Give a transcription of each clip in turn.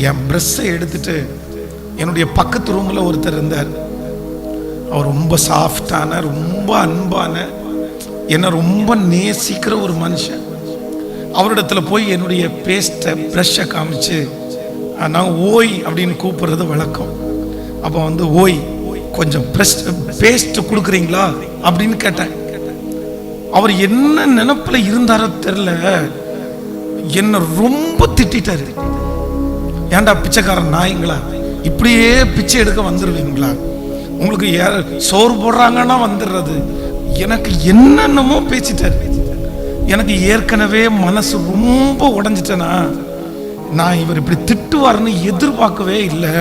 என் ப்ரெஷ்ஷை எடுத்துட்டு என்னுடைய பக்கத்து ரூமில் ஒருத்தர் இருந்தார். அவர் ரொம்ப சாஃப்டான, ரொம்ப அன்பான, என்னை ரொம்ப நேசிக்கிற ஒரு மனுஷன். அவரிடத்துல போய் என்னுடைய பேஸ்ட்டை ப்ரெஷ்ஷை காமிச்சு, நான் ஓய் அப்படின்னு கூப்பிடுறது வழக்கம். அப்போ வந்து ஓய் கொஞ்சம் பேஸ்ட் கொடுக்குறீங்களா அப்படின்னு கேட்டேன். அவர் என்ன நினைப்புல இருந்தாரோ தெரியல, என்ன ரொம்ப திட்டாரு. ஏன்டா பிச்சைக்காரன் நாய்ங்களா, இப்படியே பிச்சை எடுக்க வந்துடுவீங்களா, உங்களுக்கு சோறு போடுறாங்கன்னா வந்துடுறது, எனக்கு என்னென்னமோ பேசிட்டாரு. எனக்கு ஏற்கனவே மனசு ரொம்ப உடைஞ்சிட்டேனா, நான் இவர் இப்படி திட்டுவார்னு எதிர்பார்க்கவே இல்லை.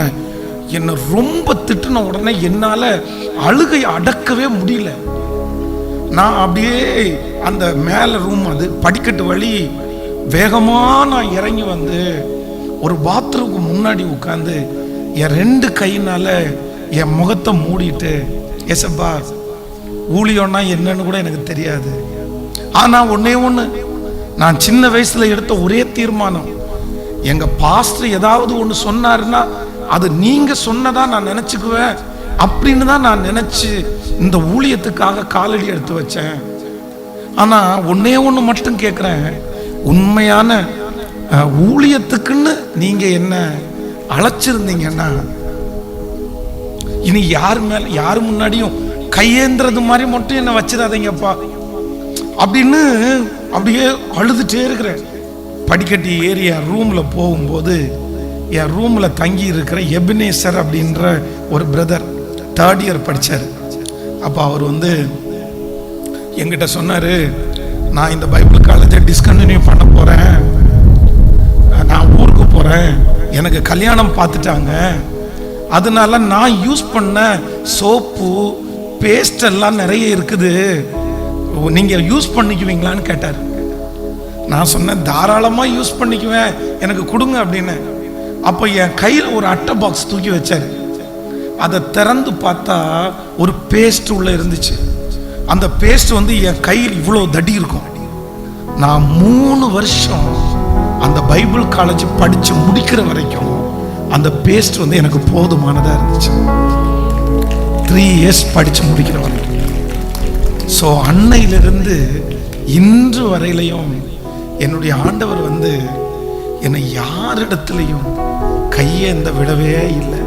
என்னை ரொம்ப திட்டுன உடனே என்னால் அழுகை அடக்கவே முடியல. நான் அப்படியே அந்த மேலே ரூம், அது படிக்கட்டு வழி, வேகமாக நான் இறங்கி வந்து ஒரு பாத்ரூமுக்கு முன்னாடி உட்காந்து என் 2 கையினால என் முகத்தை மூடிட்டு, ஏசப்பா ஊழியம்னா என்னன்னு கூட எனக்கு தெரியாது, ஆனால் ஒன்னே ஒன்று, நான் சின்ன வயசில் எடுத்த ஒரே தீர்மானம், எங்கள் பாஸ்டர் ஏதாவது ஒன்று சொன்னாருன்னா அது நீங்கள் சொன்னதா நான் நினச்சிக்குவேன் அப்படின்னு தான் நான் நினச்சி இந்த ஊழியத்துக்காக காலடி எடுத்து வச்சேன். ஆனால் ஒன்னே ஒன்று மட்டும் கேட்குறேன், உண்மையான ஊழியத்துக்குன்னு நீங்கள் என்ன அழைச்சிருந்தீங்கன்னா இனி யார் முன்னாடியும் கையேந்துறது மாதிரி மட்டும் என்ன வச்சிடாதீங்கப்பா அப்படின்னு அப்படியே அழுதுட்டே இருக்கிறேன். படிக்கட்டி ஏறி என் ரூமில் போகும்போது, என் ரூமில் தங்கி இருக்கிற எபினேசர் அப்படின்ற ஒரு பிரதர் 3rd இயர் படித்தார். அப்போ அவர் வந்து என்கிட்ட சொன்னார், நான் இந்த பைபிள் காலேஜை டிஸ்கண்டினியூ பண்ண போகிறேன், நான் ஊருக்கு போகிறேன், எனக்கு கல்யாணம் பார்த்துட்டாங்க, அதனால நான் யூஸ் பண்ண சோப்பு பேஸ்ட் எல்லாம் நிறைய இருக்குது, நீங்கள் யூஸ் பண்ணிக்குவீங்களான்னு கேட்டார். நான் சொன்னேன், தாராளமாக யூஸ் பண்ணிக்குவேன், எனக்கு கொடுங்க அப்படின்னு. அப்போ என் கையில் ஒரு அட்டை பாக்ஸ் தூக்கி வச்சார். அதை திறந்து பார்த்தா ஒரு பேஸ்ட் உள்ள இருந்துச்சு. அந்த பேஸ்ட் வந்து என் கையில் இவ்வளோ தடி இருக்கும். நான் 3 வருஷம் அந்த பைபிள் காலேஜ் படித்து முடிக்கிற வரைக்கும் அந்த பேஸ்ட் வந்து எனக்கு போதுமானதாக இருந்துச்சு. 3 இயர்ஸ் படித்து முடிக்கிற வரைக்கும். ஸோ அன்னையிலிருந்து இன்று வரையிலையும் என்னுடைய ஆண்டவர் வந்து என்னை யாரிடத்துலையும் கையேந்த விடவே இல்லை.